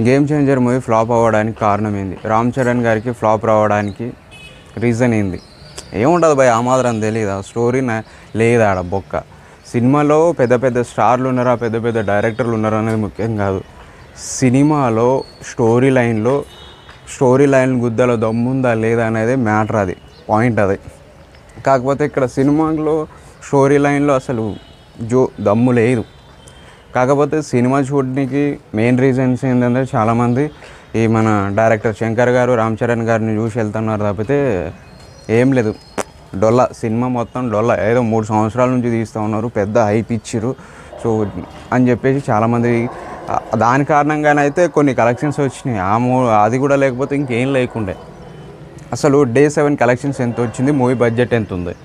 Game changer movie flop అవ్వడానికి కారణం ఏంది? రామ్ చరణ్ గారికి ఫ్లాప్ రావడానికి రీజన్ ఏంది? ఏముంటుంది భయ్, ఆ మాత్రం తెలియదు. ఆ స్టోరీ లేదా ఆడ బొక్క. సినిమాలో పెద్ద పెద్ద స్టార్లు ఉన్నారా, పెద్ద పెద్ద డైరెక్టర్లు ఉన్నారా అనేది ముఖ్యం కాదు. సినిమాలో స్టోరీ లైన్ గుద్దలో దమ్ముందా లేదా అనేది మ్యాటర్, అది పాయింట్ అది. కాకపోతే ఇక్కడ సినిమాలో స్టోరీ లైన్లో అసలు దమ్ము లేదు. కాకపోతే సినిమా చూడడానికి మెయిన్ రీజన్స్ ఏంటంటే చాలామంది ఈ మన డైరెక్టర్ శంకర్ గారు, రామ్ చరణ్ గారిని చూసి వెళ్తున్నారు తప్పితే ఏం లేదు. డొల్ల సినిమా మొత్తం డొల్ల. ఏదో 3 సంవత్సరాల నుంచి తీస్తూ ఉన్నారు, పెద్ద హైప్ ఇచ్చిర్రు సో అని చెప్పేసి చాలామంది దాని కారణంగానైతే కొన్ని కలెక్షన్స్ వచ్చినాయి. అది కూడా లేకపోతే ఇంకేం లేకుండే. అసలు డే 7 కలెక్షన్స్ ఎంత వచ్చింది, మూవీ బడ్జెట్ ఎంత ఉంది?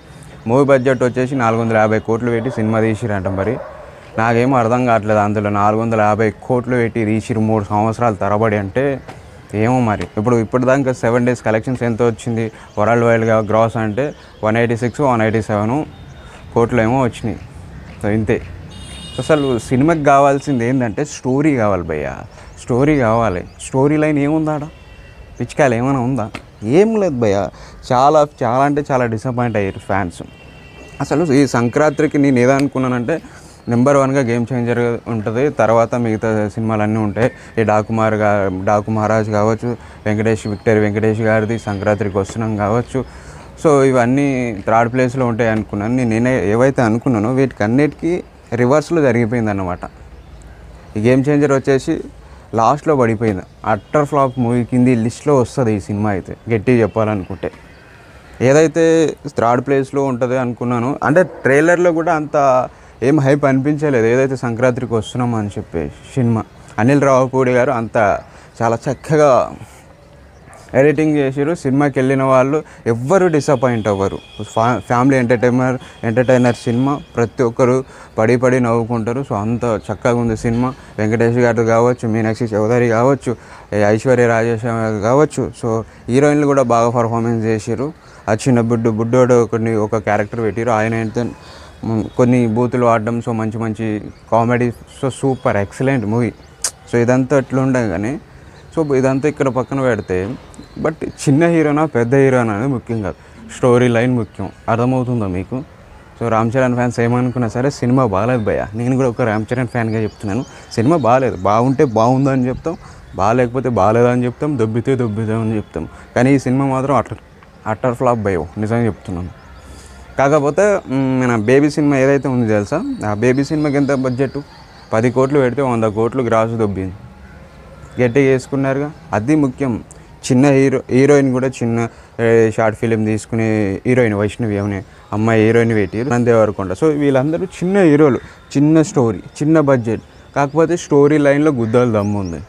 మూవీ బడ్జెట్ వచ్చేసి 450 కోట్లు పెట్టి సినిమా తీసిరంట. మరి నాకేమో అర్థం కావట్లేదు. అందులో 450 కోట్లు పెట్టి తీసిరు 3 సంవత్సరాల తరబడి అంటే ఏమో మరి. ఇప్పుడు దాకా 7 డేస్ కలెక్షన్స్ ఎంత వచ్చింది వరల్డ్ వైడ్గా గ్రాస్ అంటే 186 187 కోట్లు ఏమో వచ్చినాయి. సో ఇంతే. అసలు సినిమాకి కావాల్సింది ఏంటంటే స్టోరీ కావాలి భయ్య, స్టోరీ కావాలి. స్టోరీ లైన్ ఏముందా ఆడ? పిచ్చికాయలు ఏమైనా ఉందా? ఏం లేదు భయ్య. చాలా చాలా అంటే చాలా డిసప్పాయింట్ అయ్యారు ఫ్యాన్స్. అసలు ఈ సంక్రాంతికి నేను ఏదనుకున్నానంటే నెంబర్ 1గా గేమ్ చేంజర్ ఉంటుంది, తర్వాత మిగతా సినిమాలన్నీ ఉంటాయి. ఈ డాకు మహారాజ్ కావచ్చు, విక్టరీ వెంకటేష్ గారిది సంక్రాంతికి వస్తున్నాం కావచ్చు. సో ఇవన్నీ థర్డ్ ప్లేస్లో ఉంటాయి అనుకున్నాను. నేను ఏవైతే అనుకున్నానో వీటికి అన్నిటికీ రివర్స్లో జరిగిపోయింది అన్నమాట. ఈ గేమ్ చేంజర్ వచ్చేసి లాస్ట్లో పడిపోయింది. అట్టర్ ఫ్లాప్ మూవీ కింది లిస్ట్లో వస్తుంది ఈ సినిమా అయితే గట్టిగా చెప్పాలనుకుంటే. ఏదైతే థర్డ్ ప్లేస్లో ఉంటుంది అనుకున్నాను, అంటే ట్రైలర్లో కూడా అంత ఏం హైప్ అనిపించలేదు. ఏదైతే సంక్రాంతికి వస్తున్నామో అని చెప్పేసి సినిమా అనిల్ రావుపూడి గారు అంత చాలా చక్కగా ఎడిటింగ్ చేసారు. సినిమాకి వెళ్ళిన వాళ్ళు ఎవ్వరూ డిసప్పాయింట్ అవ్వరు. ఫ్యామిలీ ఎంటర్టైనర్ సినిమా, ప్రతి ఒక్కరు పడి నవ్వుకుంటారు. సో అంత చక్కగా ఉంది సినిమా. వెంకటేష్ గారు కావచ్చు, మీనాక్షి చౌదరి కావచ్చు, ఐశ్వర్య రాజేష్ కావచ్చు. సో హీరోయిన్లు కూడా బాగా పర్ఫార్మెన్స్ చేసారు. ఆ చిన్న బుడ్డోడు ఒక క్యారెక్టర్ పెట్టారు. ఆయన అయితే కొన్ని బూతులు ఆడడం, సో మంచి comedy, so super excellent movie. So ఇదంతా ఎట్లుండే కానీ సో ఇదంతా ఇక్కడ పక్కన పెడితే బట్ చిన్న హీరోనా పెద్ద హీరోనా అనేది ముఖ్యం కాదు, స్టోరీ లైన్ ముఖ్యం. అర్థమవుతుందా మీకు? సో రామ్ చరణ్ ఫ్యాన్స్ ఏమనుకున్నా సరే సినిమా బాగాలేదు భయ్య. నేను కూడా ఒక రామ్ చరణ్ ఫ్యాన్గా చెప్తున్నాను. సినిమా బాగాలేదు, బాగుంటే బాగుందని చెప్తాం, బాగాలేకపోతే బాగాలేదని చెప్తాం, దొబ్బితే అని చెప్తాం. కానీ ఈ సినిమా మాత్రం అట్టర్ ఫ్లాప్ భయ్య, నిజంగా చెప్తున్నాను. కాకపోతే మన బేబీ సినిమా ఏదైతే ఉంది తెలుసా, ఆ బేబీ సినిమాకి ఎంత బడ్జెట్? 10 కోట్లు పెడితే 100 కోట్లు గ్రాస్ దొబ్బింది. గట్టిగా వేసుకున్నారుగా, అది ముఖ్యం. చిన్న హీరోయిన్ కూడా చిన్న షార్ట్ ఫిలిం తీసుకునే హీరోయిన్ వైష్ణవి అనే అమ్మాయి హీరోయిన్ పెట్టి నందేవరకొండ. సో వీళ్ళందరూ చిన్న హీరోలు, చిన్న స్టోరీ, చిన్న బడ్జెట్. కాకపోతే స్టోరీ లైన్లో గుద్దలు దమ్ము ఉంది.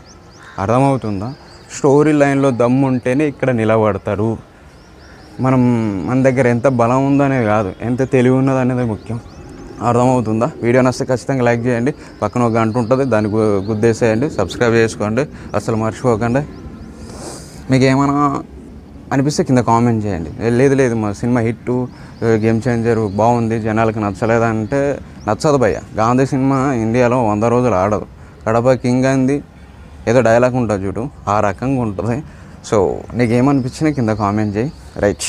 అర్థమవుతుందా? స్టోరీ లైన్లో దమ్ము ఉంటేనే ఇక్కడ నిలబడతారు. మన దగ్గర ఎంత బలం ఉందనేది కాదు, ఎంత తెలివి ఉన్నది అనేది ముఖ్యం. అర్థమవుతుందా? వీడియో నచ్చితే ఖచ్చితంగా లైక్ చేయండి. పక్కన ఒక గంట ఉంటుంది, దాన్ని గుద్దేసేయండి. సబ్స్క్రైబ్ చేసుకోండి, అసలు మర్చిపోకండి. మీకు ఏమైనా అనిపిస్తే కింద కామెంట్ చేయండి. లేదు మా సినిమా హిట్, గేమ్ చేంజర్ బాగుంది, జనాలకు నచ్చలేదంటే నచ్చదు భయ్య. గాంధీ సినిమా ఇండియాలో 100 రోజులు ఆడదు. కడప కింగ్ అంది ఏదో డైలాగ్ ఉంటుంది చూడు, ఆ రకంగా ఉంటుంది. సో నీకేమనిపించినా కింద కామెంట్ చేయి. రైట్.